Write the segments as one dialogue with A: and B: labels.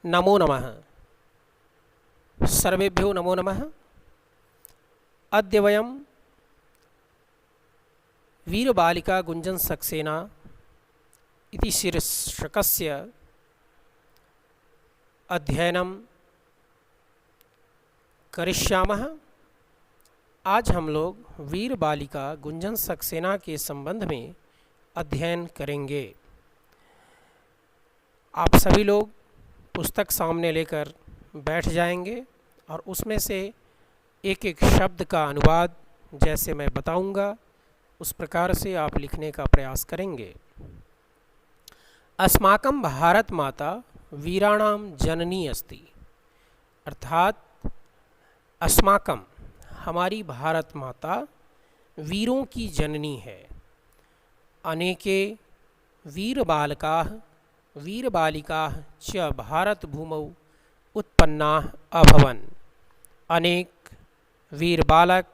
A: नमो नमः। सर्वेभ्यो नमो नमः। अद्य वयं वीरबालिका गुञ्जन सक्सेना इति शीर्षकस्य अध्ययनं करिष्यामः। आज हम लोग वीर बालिका गुञ्जन सक्सेना के संबंध में अध्ययन करेंगे। आप सभी लोग पुस्तक सामने लेकर बैठ जाएंगे और उसमें से एक एक शब्द का अनुवाद जैसे मैं बताऊंगा उस प्रकार से आप लिखने का प्रयास करेंगे। अस्माकं भारत माता वीराणां जननी अस्ति, अर्थात अस्माकं हमारी भारत माता वीरों की जननी है। अनेके वीर बालिकाः च भारत भूमौ उत्पन्नाः अभवन्। अनेक वीर बालक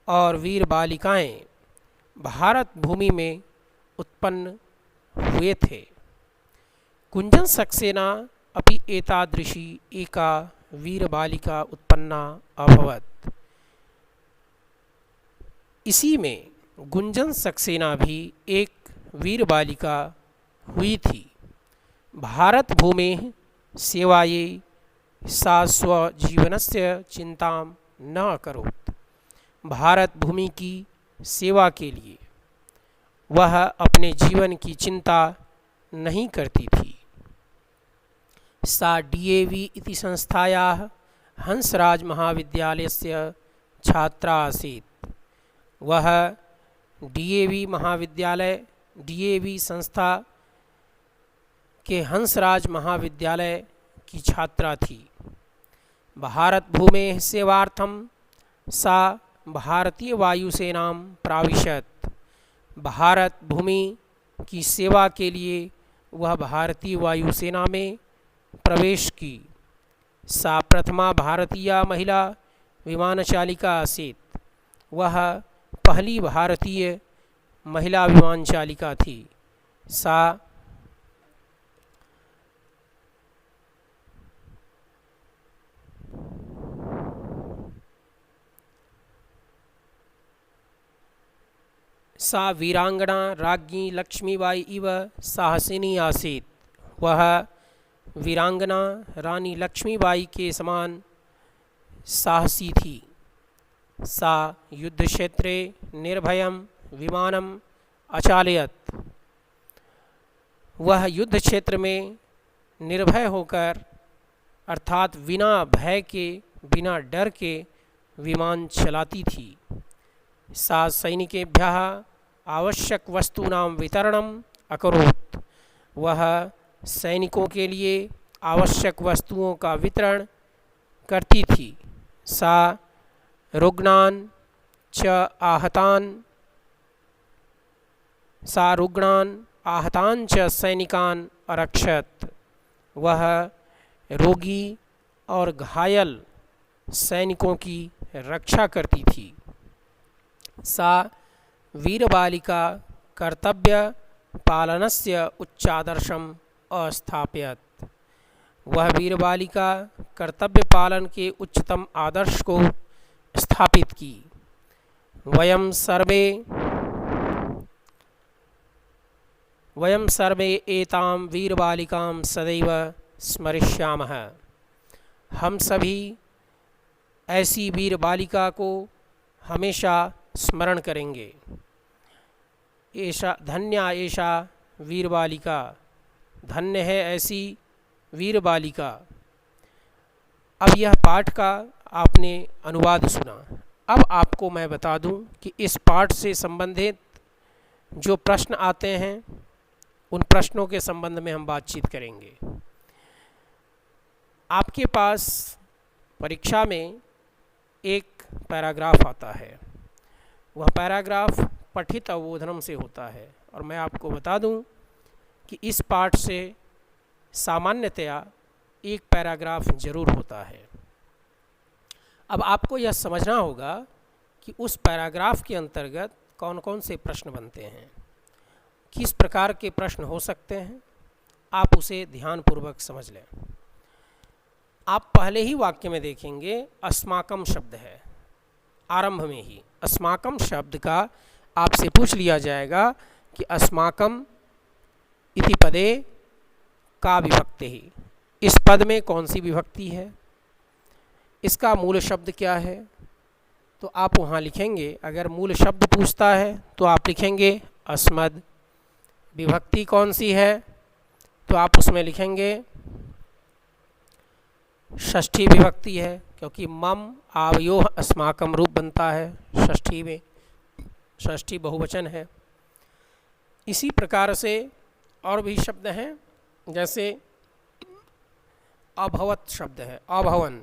A: और वीर बालिकाएं भारत भूमि में उत्पन्न हुए थे। गुञ्जन सक्सेना अपि एतादृशी एका वीर बालिका उत्पन्ना अभवत्। इसी में गुञ्जन सक्सेना भी एक वीर बालिका हुई थी। भारत भूमेः सेवायै सा स्वजीवनस्य चिंतां न अकरोत्। भारत भूमि की सेवा के लिए वह अपने जीवन की चिंता नहीं करती थी। सा DAV इति संस्थायाः हंसराज महाविद्यालयस्य छात्रा आसीत्। वह DAV संस्था के हंसराज महाविद्यालय की छात्रा थी। भारत भूमेः सेवार्थं सा भारतीय वायुसेनां प्राविशत्। भारत भूमि की सेवा के लिए वह भारतीय वायुसेना में प्रवेश की। सा प्रथमा भारतीय महिला विमानचालिका आसीत्। वह पहली भारतीय महिला विमानचालिका थी। सा वीरांगना राज्ञी लक्ष्मीबाई इव साहसिनी आसीत्। वह वीरांगना रानी लक्ष्मीबाई के समान साहसी थी। सा युद्धक्षेत्रे निर्भयं विमानम् अचालयत्। वह युद्ध क्षेत्र में निर्भय होकर अर्थात बिना भय के बिना डर के विमान चलाती थी। सा सैनिकेभ्यः आवश्यक वस्तूनां वितरणम् अकरोत्। वह सैनिकों के लिए आवश्यक वस्तुओं का वितरण करती थी। सा रुग्णान् आहतान् च सैनिकान् अरक्षत्। वह रोगी और घायल सैनिकों की रक्षा करती थी। सा वीरबालिका कर्तव्य पालनस्य उच्चादर्शम् अस्थापयत्। वह वीरबालिका कर्तव्य पालन के उच्चतम आदर्श को स्थापित की। वयं सर्वे एतां वीरबालिकां सदैव स्मरिष्यामः। हम सभी ऐसी वीर बालिका को हमेशा स्मरण करेंगे। धन्या एषा वीर बालिका, धन्य है ऐसी वीर बालिका। अब यह पाठ का आपने अनुवाद सुना। अब आपको मैं बता दूं कि इस पाठ से संबंधित जो प्रश्न आते हैं उन प्रश्नों के संबंध में हम बातचीत करेंगे। आपके पास परीक्षा में एक पैराग्राफ आता है। वह पैराग्राफ पठित अवबोधनम से होता है और मैं आपको बता दूं कि इस पाठ से सामान्यतया एक पैराग्राफ जरूर होता है। अब आपको यह समझना होगा कि उस पैराग्राफ के अंतर्गत कौन कौन से प्रश्न बनते हैं, किस प्रकार के प्रश्न हो सकते हैं। आप उसे ध्यानपूर्वक समझ लें। आप पहले ही वाक्य में देखेंगे अस्माकम शब्द है, आरंभ में ही अस्माकम शब्द का आपसे पूछ लिया जाएगा कि अस्माकम इति पदे का विभक्ति ही, इस पद में कौन सी विभक्ति है, इसका मूल शब्द क्या है। तो आप वहाँ लिखेंगे, अगर मूल शब्द पूछता है तो आप लिखेंगे अस्मद, विभक्ति कौन सी है तो आप उसमें लिखेंगे षष्ठी विभक्ति है, क्योंकि मम आवयोः अस्माकम रूप बनता है षष्ठी में, षष्ठी बहुवचन है। इसी प्रकार से और भी शब्द हैं, जैसे अभवत शब्द है, अभवन,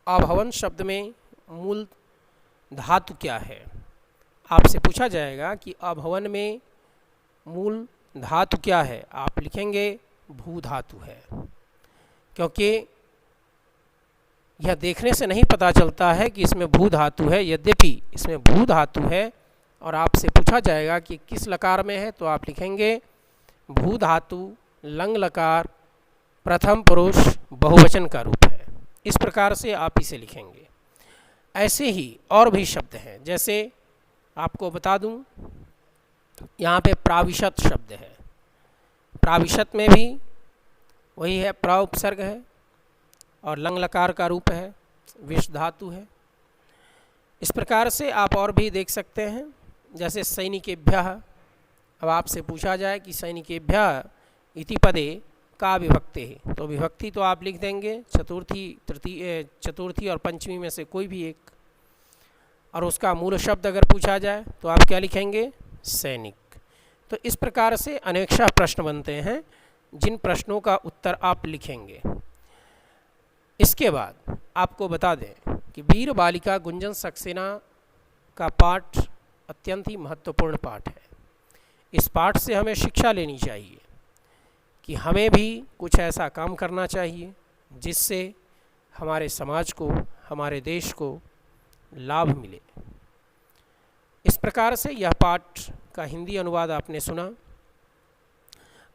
A: अभवन शब्द में मूल धातु क्या है, आपसे पूछा जाएगा कि अभवन में मूल धातु क्या है, आप लिखेंगे भू धातु है, क्योंकि यह देखने से नहीं पता चलता है कि इसमें भू धातु है, यद्यपि इसमें भू धातु है और आपसे पूछा जाएगा कि किस लकार में है तो आप लिखेंगे भू धातु लंग लकार प्रथम पुरुष बहुवचन का रूप है। इस प्रकार से आप इसे लिखेंगे। ऐसे ही और भी शब्द हैं, जैसे आपको बता दूं, यहाँ पे प्राविशत शब्द है, प्राविशत में भी वही है, प्र उपसर्ग है और लंग लकार का रूप है, विष धातु है। इस प्रकार से आप और भी देख सकते हैं, जैसे सैनिकेभ्यः, अब आपसे पूछा जाए कि सैनिकेभ्यः इति पदे का विभक्ति है, तो विभक्ति तो आप लिख देंगे चतुर्थी, तृतीय, चतुर्थी और पंचमी में से कोई भी एक, और उसका मूल शब्द अगर पूछा जाए तो आप क्या लिखेंगे सैनिक। तो इस प्रकार से अनेकशः प्रश्न बनते हैं, जिन प्रश्नों का उत्तर आप लिखेंगे। इसके बाद आपको बता दें कि वीर बालिका गुंजन सक्सेना का पाठ अत्यंत ही महत्वपूर्ण पाठ है। इस पाठ से हमें शिक्षा लेनी चाहिए कि हमें भी कुछ ऐसा काम करना चाहिए जिससे हमारे समाज को, हमारे देश को लाभ मिले। इस प्रकार से यह पाठ का हिंदी अनुवाद आपने सुना।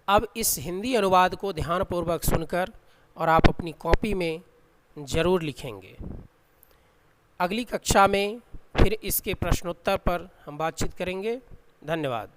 A: अब इस हिंदी अनुवाद को ध्यानपूर्वक सुनकर और आप अपनी कॉपी में ज़रूर लिखेंगे। अगली कक्षा में फिर इसके प्रश्नोत्तर पर हम बातचीत करेंगे। धन्यवाद।